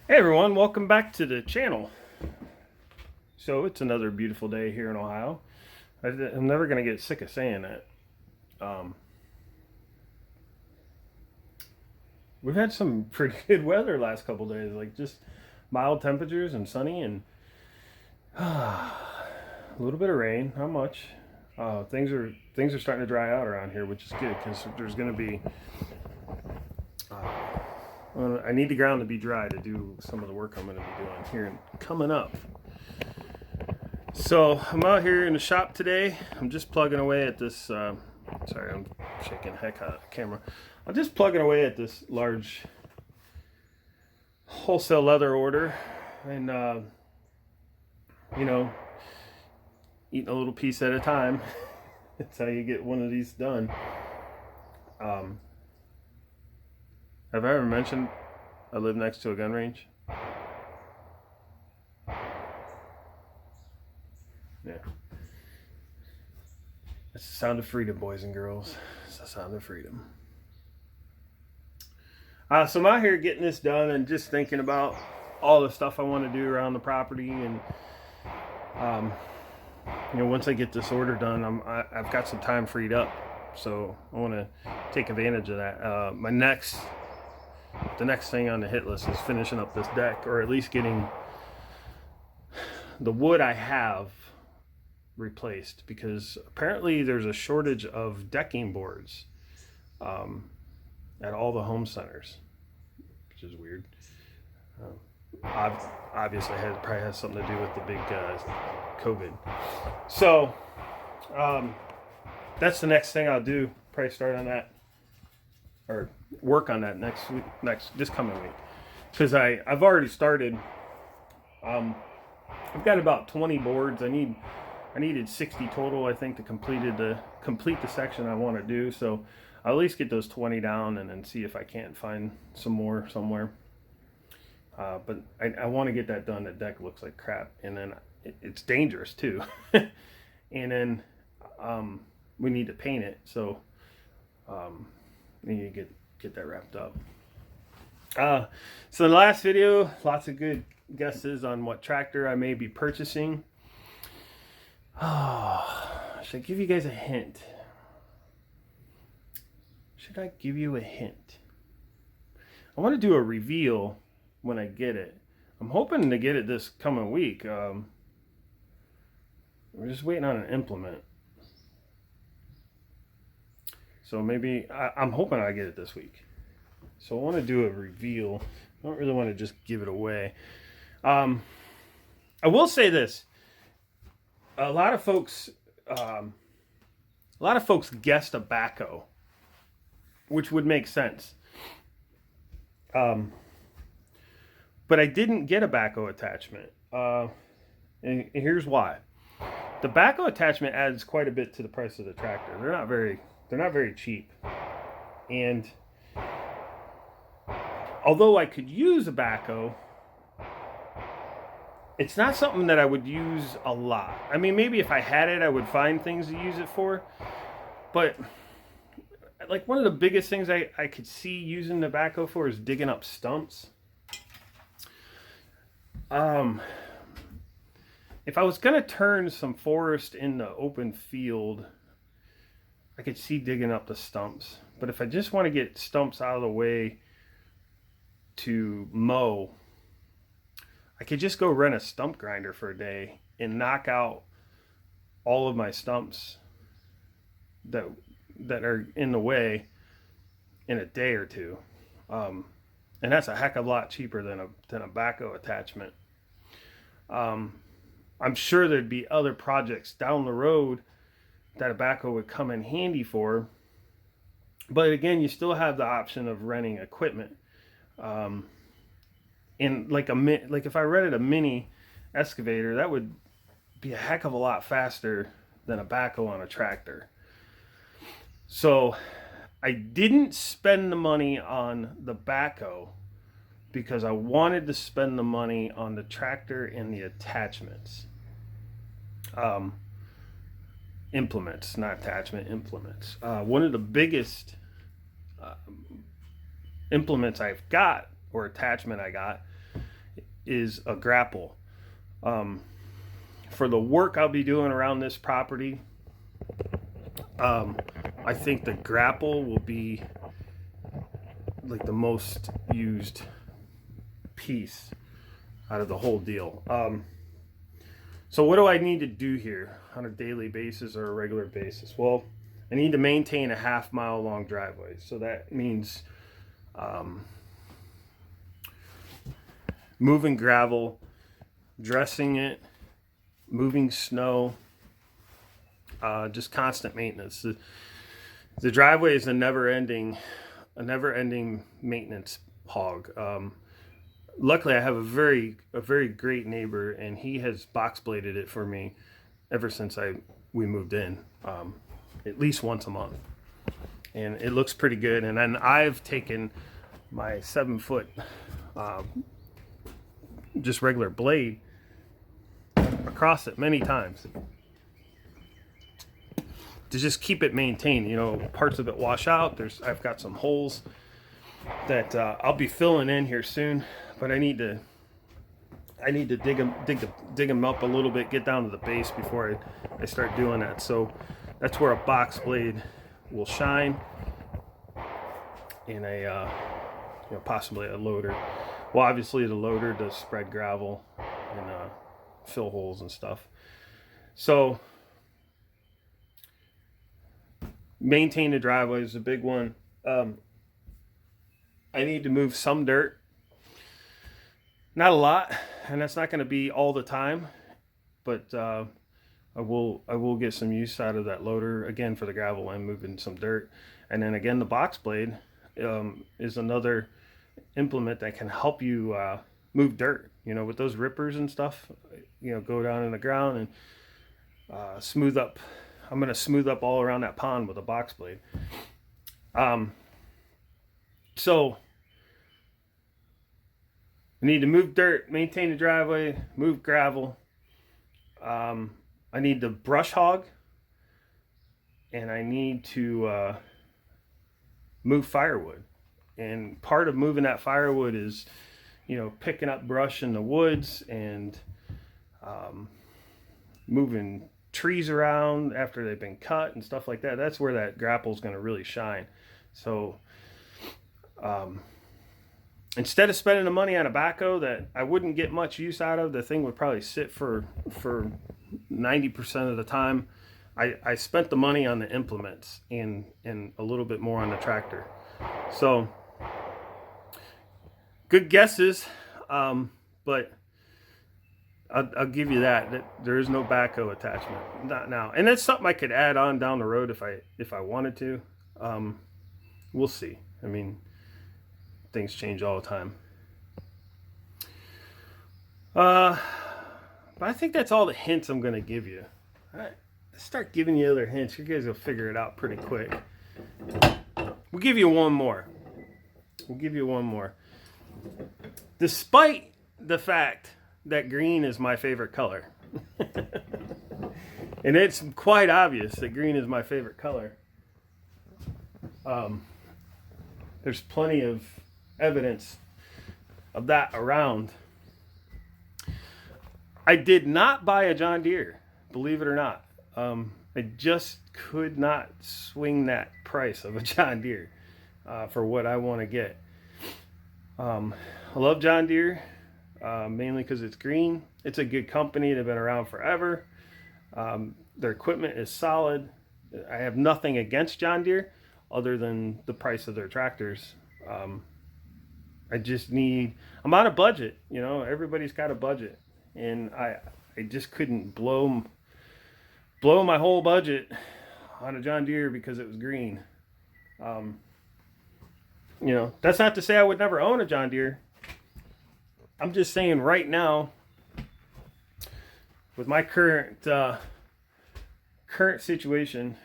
Hey everyone, welcome back to the channel. So it's another beautiful day here in Ohio. I'm never going to get sick of saying that. We've had some pretty good weather last couple days, like just mild temperatures and sunny and a little bit of rain, not much. Things are starting to dry out around here, which is good because there's going to be. I need the ground to be dry to do some of the work I'm going to be doing here and coming up. So I'm out here in the shop today. I'm just plugging away at this. Sorry, I'm shaking the heck out of the camera. I'm just plugging away at this large wholesale leather order, and eating a little piece at a time. That's how you get one of these done. Have I ever mentioned I live next to a gun range? Yeah. It's the sound of freedom, boys and girls. It's the sound of freedom. So I'm out here getting this done and just thinking about all the stuff I want to do around the property. And, once I get this order done, I've got some time freed up. So I want to take advantage of that. The next thing on the hit list is finishing up this deck, or at least getting the wood I have replaced, because apparently there's a shortage of decking boards at all the home centers, which is weird. Obviously probably has something to do with the big COVID. So that's the next thing I'll do. Probably start on that, or work on that this coming week, because I've already started. I've got about 20 boards. I needed 60 total, I think, to complete the section I want to do. So I'll at least get those 20 down and then see if I can't find some more somewhere. But I want to get that done. The deck looks like crap, and then it's dangerous too. And then we need to paint it, so we need to get that wrapped up. So the last video, lots of good guesses on what tractor I may be purchasing. Should I give you guys a hint? Should I give you a hint? I want to do a reveal when I get it. I'm hoping to get it this coming week. We're just waiting on an implement. So maybe, I'm hoping I get it this week. So I want to do a reveal. I don't really want to just give it away. I will say this. A lot of folks guessed a backhoe, which would make sense. But I didn't get a backhoe attachment. And here's why. The backhoe attachment adds quite a bit to the price of the tractor. They're not very cheap. And although I could use a backhoe, it's not something that I would use a lot. I mean, maybe if I had it, I would find things to use it for. But like one of the biggest things I could see using the backhoe for is digging up stumps. If I was gonna turn some forest in the open field, I could see digging up the stumps. But if I just want to get stumps out of the way to mow, I could just go rent a stump grinder for a day and knock out all of my stumps that are in the way in a day or two. And that's a heck of a lot cheaper than a backhoe attachment. I'm sure there'd be other projects down the road that a backhoe would come in handy for. But again, you still have the option of renting equipment. And like if I rented a mini excavator, that would be a heck of a lot faster than a backhoe on a tractor. So I didn't spend the money on the backhoe because I wanted to spend the money on the tractor and the attachments. Implements, not attachment, implements. One of the biggest implements I've got, or attachment I got, is a grapple. For the work I'll be doing around this property, I think the grapple will be like the most used piece out of the whole deal. So what do I need to do here on a daily basis or a regular basis? Well, I need to maintain a half-mile long driveway. So that means moving gravel, dressing it, moving snow, just constant maintenance. The driveway is a never-ending maintenance hog. Luckily, I have a very great neighbor, and he has box bladed it for me ever since we moved in, at least once a month, and it looks pretty good. And then I've taken my 7-foot just regular blade across it many times to just keep it maintained. You know, parts of it wash out. I've got some holes that I'll be filling in here soon, but I need to dig them up a little bit, get down to the base before I start doing that. So that's where a box blade will shine, and possibly a loader. Well, obviously the loader does spread gravel and fill holes and stuff. So maintain the driveway is a big one. I need to move some dirt, not a lot, and that's not going to be all the time, but I will get some use out of that loader again for the gravel and moving some dirt. And then again, the box blade is another implement that can help you move dirt, you know, with those rippers and stuff. You know, go down in the ground and smooth up. I'm going to smooth up all around that pond with a box blade. So I need to move dirt, maintain the driveway, move gravel. I need to brush hog, and I need to move firewood. And part of moving that firewood is, you know, picking up brush in the woods and moving trees around after they've been cut and stuff like that. That's where that grapple is going to really shine. So instead of spending the money on a backhoe that I wouldn't get much use out of, the thing would probably sit for 90% of the time. I spent the money on the implements and a little bit more on the tractor. So good guesses, but I'll give you that there is no backhoe attachment, not now. And that's something I could add on down the road if I wanted to. We'll see. I mean, things change all the time. But I think that's all the hints I'm going to give you. All right, let's start giving you other hints. You guys will figure it out pretty quick. We'll give you one more. Despite the fact that green is my favorite color. And it's quite obvious that green is my favorite color. There's plenty of evidence of that around. I did not buy a John Deere, believe it or not. I just could not swing that price of a John Deere for what I want to get. I love John Deere, mainly because it's green. It's a good company. They've been around forever. Their equipment is solid. I have nothing against John Deere other than the price of their tractors. I'm on a budget, you know, everybody's got a budget, and I just couldn't blow my whole budget on a John Deere because it was green. You know, that's not to say I would never own a John Deere. I'm just saying right now, with my current situation,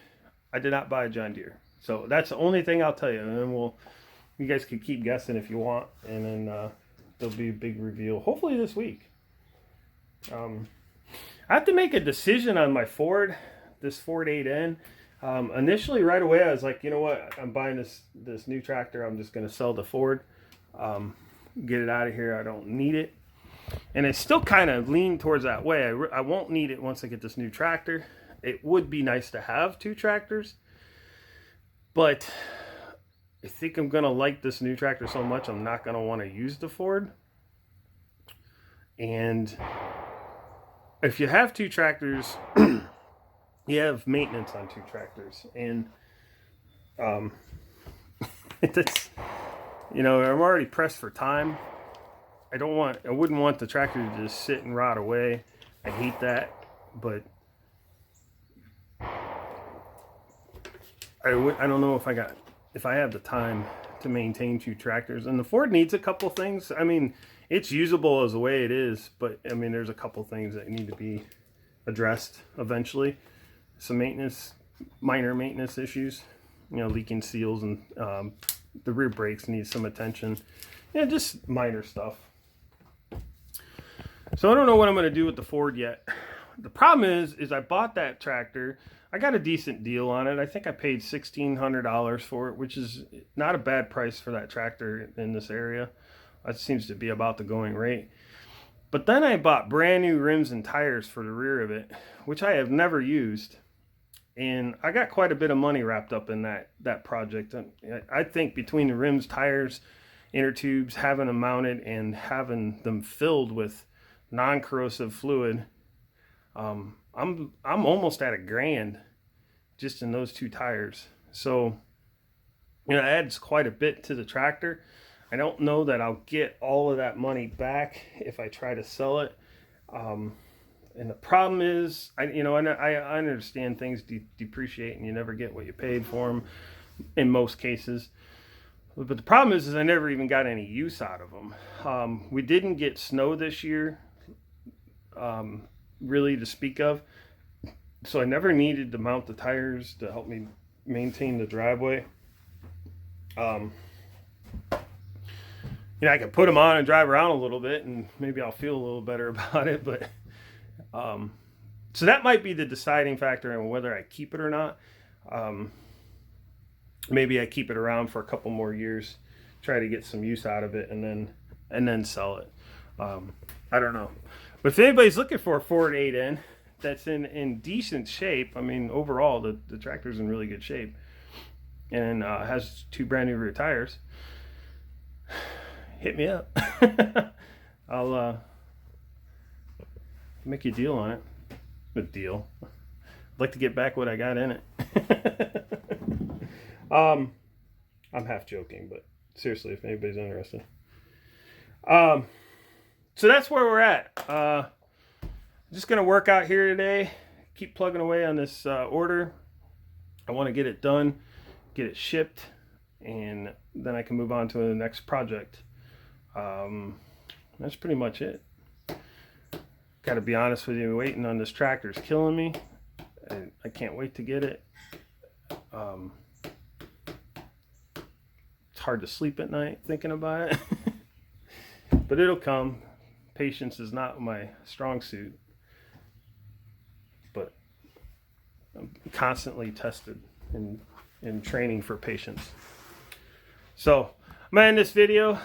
I did not buy a John Deere. So that's the only thing I'll tell you, and then you guys can keep guessing if you want, and then there'll be a big reveal hopefully this week. I have to make a decision on my Ford, this Ford 8N. Initially, right away, I was like, you know what? I'm buying this new tractor. I'm just going to sell the Ford, get it out of here. I don't need it. And I still kind of lean towards that way. I won't need it once I get this new tractor. It would be nice to have 2 tractors, but I think I'm going to like this new tractor so much I'm not going to want to use the Ford. And if you have 2 tractors, you have maintenance on 2 tractors. And it's, I'm already pressed for time. I wouldn't want the tractor to just sit and rot away. I hate that, but I don't know if I have the time to maintain 2 tractors. And the Ford needs a couple things. I mean, it's usable as the way it is, but I mean, there's a couple things that need to be addressed eventually. Some minor maintenance issues, leaking seals, and the rear brakes need some attention. Yeah, just minor stuff. So I don't know what I'm going to do with the Ford yet. The problem is I bought that tractor. I got a decent deal on it. I think I paid $1,600 for it, which is not a bad price for that tractor in this area. That seems to be about the going rate. But then I bought brand new rims and tires for the rear of it, which I have never used. And I got quite a bit of money wrapped up in that project. I think between the rims, tires, inner tubes, having them mounted and having them filled with non-corrosive fluid, I'm almost at $1,000 just in those 2 tires. So it adds quite a bit to the tractor. I don't know that I'll get all of that money back if I try to sell it. And the problem is, I understand things depreciate and you never get what you paid for them in most cases. But the problem is I never even got any use out of them. We didn't get snow this year, really to speak of. So I never needed to mount the tires to help me maintain the driveway. I could put them on and drive around a little bit and maybe I'll feel a little better about it. But so that might be the deciding factor on whether I keep it or not. Maybe I keep it around for a couple more years, try to get some use out of it, and then sell it. I don't know. But if anybody's looking for a Ford 8N that's in decent shape, I mean, overall the tractor's in really good shape, and has 2 brand new rear tires, hit me up. I'll make you a deal on it. A deal. I'd like to get back what I got in it. I'm half joking, but seriously, if anybody's interested. So that's where we're at. Just gonna work out here today, keep plugging away on this order. I want to get it done, get it shipped, and then I can move on to the next project. That's pretty much it. Got to be honest with you, waiting on this tractor is killing me. I can't wait to get it. It's hard to sleep at night thinking about it. But it'll come. Patience is not my strong suit. But I'm constantly tested in training for patience. So I'm gonna end this video,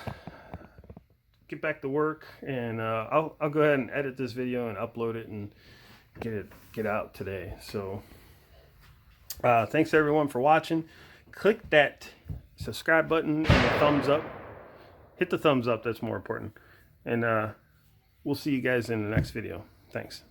get back to work, and I'll go ahead and edit this video and upload it and get out today. So thanks everyone for watching. Click that subscribe button and the thumbs up. Hit the thumbs up, that's more important. And we'll see you guys in the next video. Thanks.